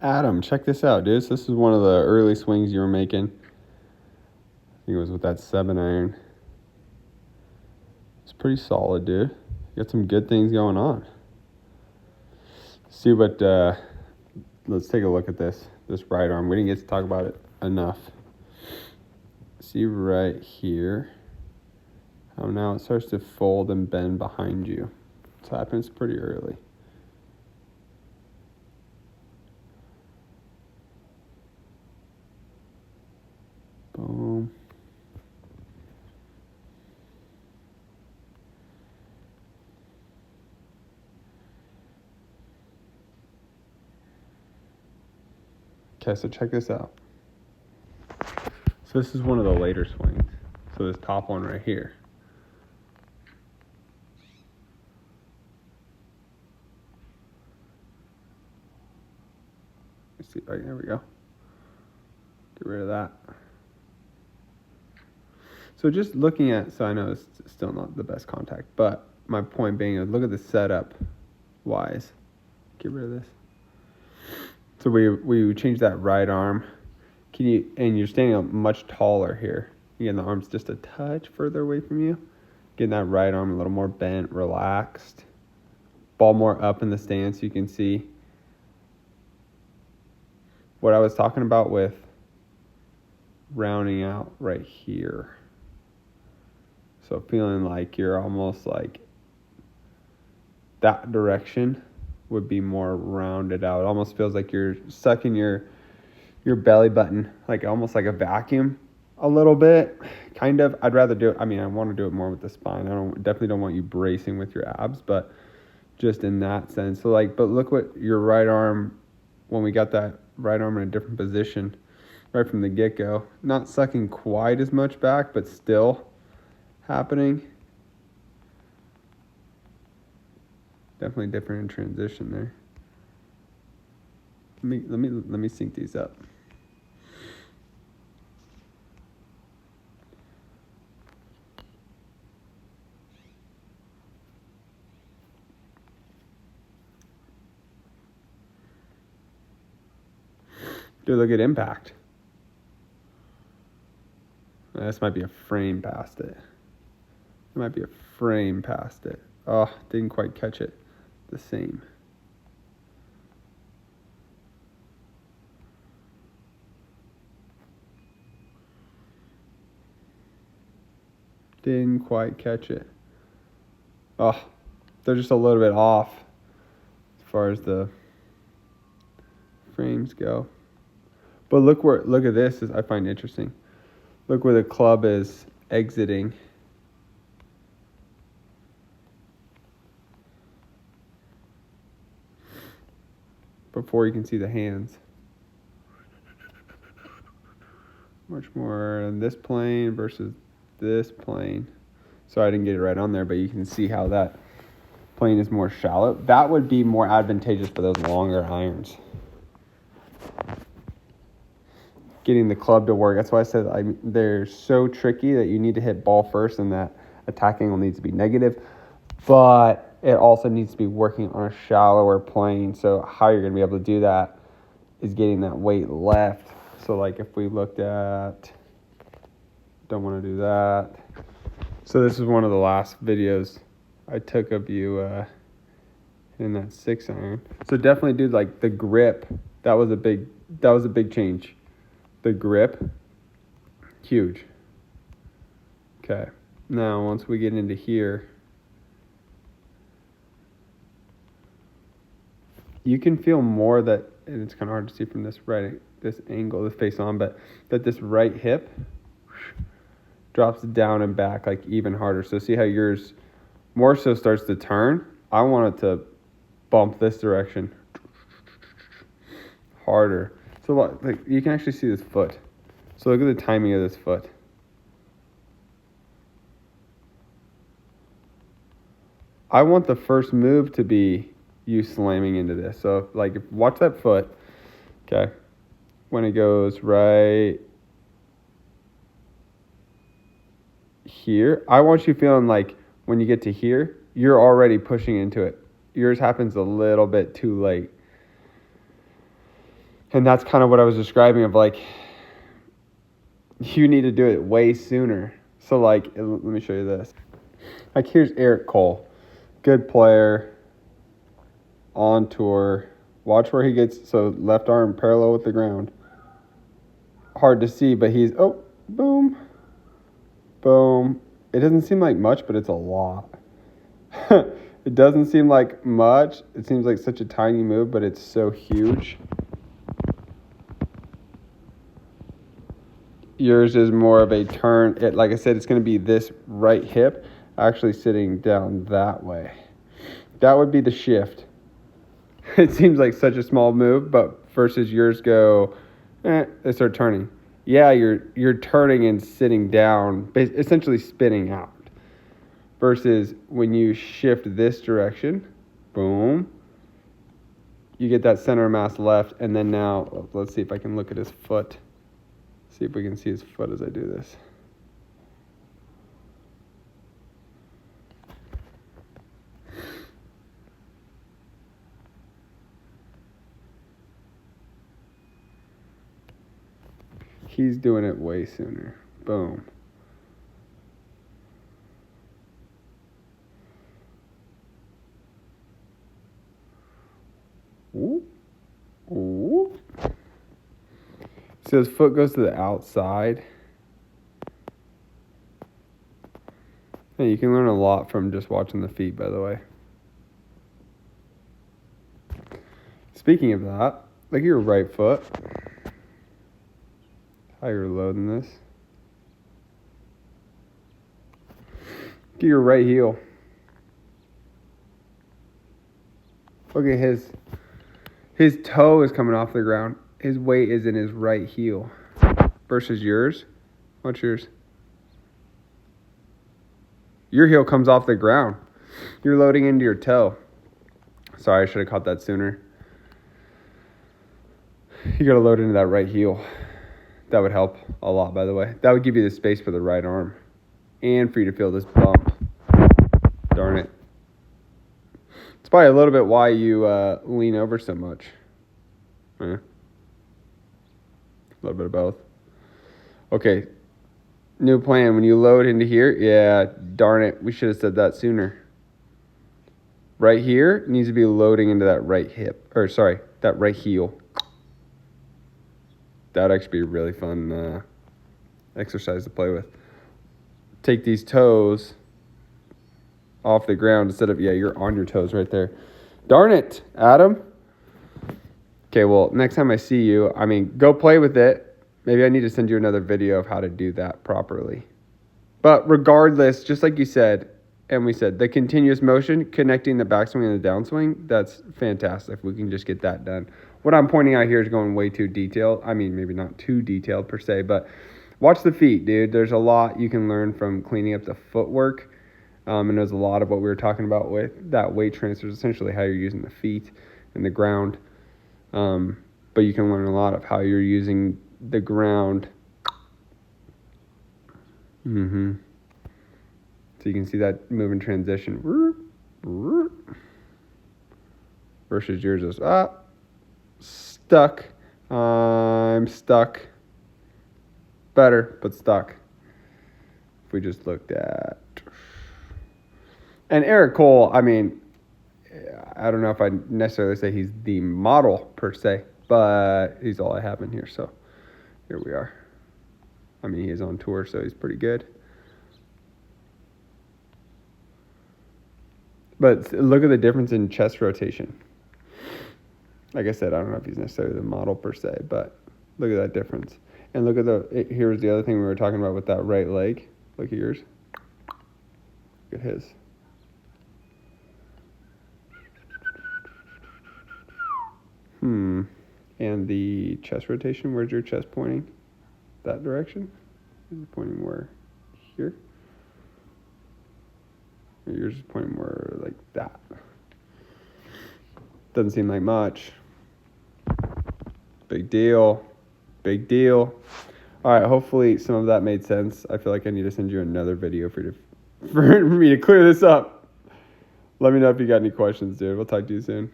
Adam, check this out, dude. This is one of the early swings you were making. I think it was with that 7-iron. It's pretty solid, dude. You got some good things going on. See what, let's take a look at this right arm. We didn't get to talk about it enough. See right here how now it starts to fold and bend behind you. It happens pretty early. Boom. Okay, so check this out. So this is one of the later swings. So this top one right here. Let's see, right, there we go. Get rid of that. So just looking at, so I know it's still not the best contact, but my point being is look at the setup wise. Get rid of this. So we change that right arm. And you're standing up much taller here. Again, the arm's just a touch further away from you. Getting that right arm a little more bent, relaxed. Ball more up in the stance. You can see what I was talking about with rounding out right here. So feeling like you're almost like that direction would be more rounded out. It almost feels like you're sucking your belly button, like almost like a vacuum a little bit, kind of. I'd rather do it. I mean, I want to do it more with the spine. Definitely don't want you bracing with your abs, but just in that sense. So like, but look what your right arm, when we got that right arm in a different position right from the get-go, not sucking quite as much back, but still happening. Definitely different in transition there. Let me sync these up. Dude, look at impact. This might be a frame past it. It might be a frame past it. Oh, didn't quite catch it the same. Didn't quite catch it. Oh, they're just a little bit off as far as the frames go. But look at this, I find interesting. Look where the club is exiting. Before you can see the hands. Much more in this plane versus this plane. Sorry I didn't get it right on there, but you can see how that plane is more shallow. That would be more advantageous for those longer irons. Getting the club to work. That's why I said they're so tricky that you need to hit ball first and that attack angle needs to be negative. But it also needs to be working on a shallower plane. So how you're going to be able to do that is getting that weight left. So like if we looked at, don't want to do that. So this is one of the last videos I took of you in that 6-iron. So definitely, dude, like the grip, that was a big change. The grip, huge. Okay, now once we get into here, you can feel more that, and it's kind of hard to see from this angle, this face on, but that this right hip drops down and back like even harder. So see how yours more so starts to turn? I want it to bump this direction harder. So like you can actually see this foot. So look at the timing of this foot. I want the first move to be you slamming into this. So watch that foot. Okay. When it goes right here, I want you feeling like when you get to here, you're already pushing into it. Yours happens a little bit too late. And that's kind of what I was describing of like, you need to do it way sooner. So like, let me show you this. Like here's Eric Cole, good player, on tour. Watch where he gets, so left arm parallel with the ground. Hard to see, but he's, oh, boom, boom. It doesn't seem like much, but it's a lot. It doesn't seem like much. It seems like such a tiny move, but it's so huge. Yours is more of a turn. Like I said, it's going to be this right hip actually sitting down that way. That would be the shift. It seems like such a small move, but versus yours go, they start turning. Yeah, you're turning and sitting down, essentially spinning out. Versus when you shift this direction, boom, you get that center of mass left, and then now, let's see if I can look at his foot. See if we can see his foot as I do this. He's doing it way sooner. Boom. Ooh. Ooh. So his foot goes to the outside. Hey, you can learn a lot from just watching the feet, by the way. Speaking of that, look at your right foot. How you're loading this. Look at your right heel. Look at his toe is coming off the ground. His weight is in his right heel. Versus yours. What's yours? Your heel comes off the ground. You're loading into your toe. Sorry, I should have caught that sooner. You got to load into that right heel. That would help a lot, by the way. That would give you the space for the right arm. And for you to feel this bump. Darn it. It's probably a little bit why you lean over so much. Yeah. A little bit of both. Okay. New plan. When you load into here, yeah, darn it. We should have said that sooner. Right here needs to be loading into that right hip. Or, sorry, that right heel. That would actually be a really fun exercise to play with. Take these toes off the ground instead of, yeah, you're on your toes right there. Darn it, Adam. Okay, well, next time I see you, go play with it. Maybe I need to send you another video of how to do that properly. But regardless, just like you said, and we said, the continuous motion, connecting the backswing and the downswing, that's fantastic if we can just get that done. What I'm pointing out here is going way too detailed. Maybe not too detailed per se, but watch the feet, dude. There's a lot you can learn from cleaning up the footwork. And there's a lot of what we were talking about with that weight transfer, essentially how you're using the feet and the ground. But you can learn a lot of how you're using the ground. So you can see that move in transition. Versus yours is stuck. I'm stuck. Better, but stuck. If we just looked at. And Eric Cole, I don't know if I'd necessarily say he's the model per se, but he's all I have in here. So here we are. He is on tour, so he's pretty good. But look at the difference in chest rotation. Like I said, I don't know if he's necessarily the model per se, but look at that difference. And look at here's the other thing we were talking about with that right leg. Look at yours. Look at his. And the chest rotation, where's your chest pointing? That direction? Is it pointing more here? Or yours is pointing more like that. Doesn't seem like much. Big deal. Big deal. All right, hopefully some of that made sense. I feel like I need to send you another video for me to clear this up. Let me know if you got any questions, dude. We'll talk to you soon.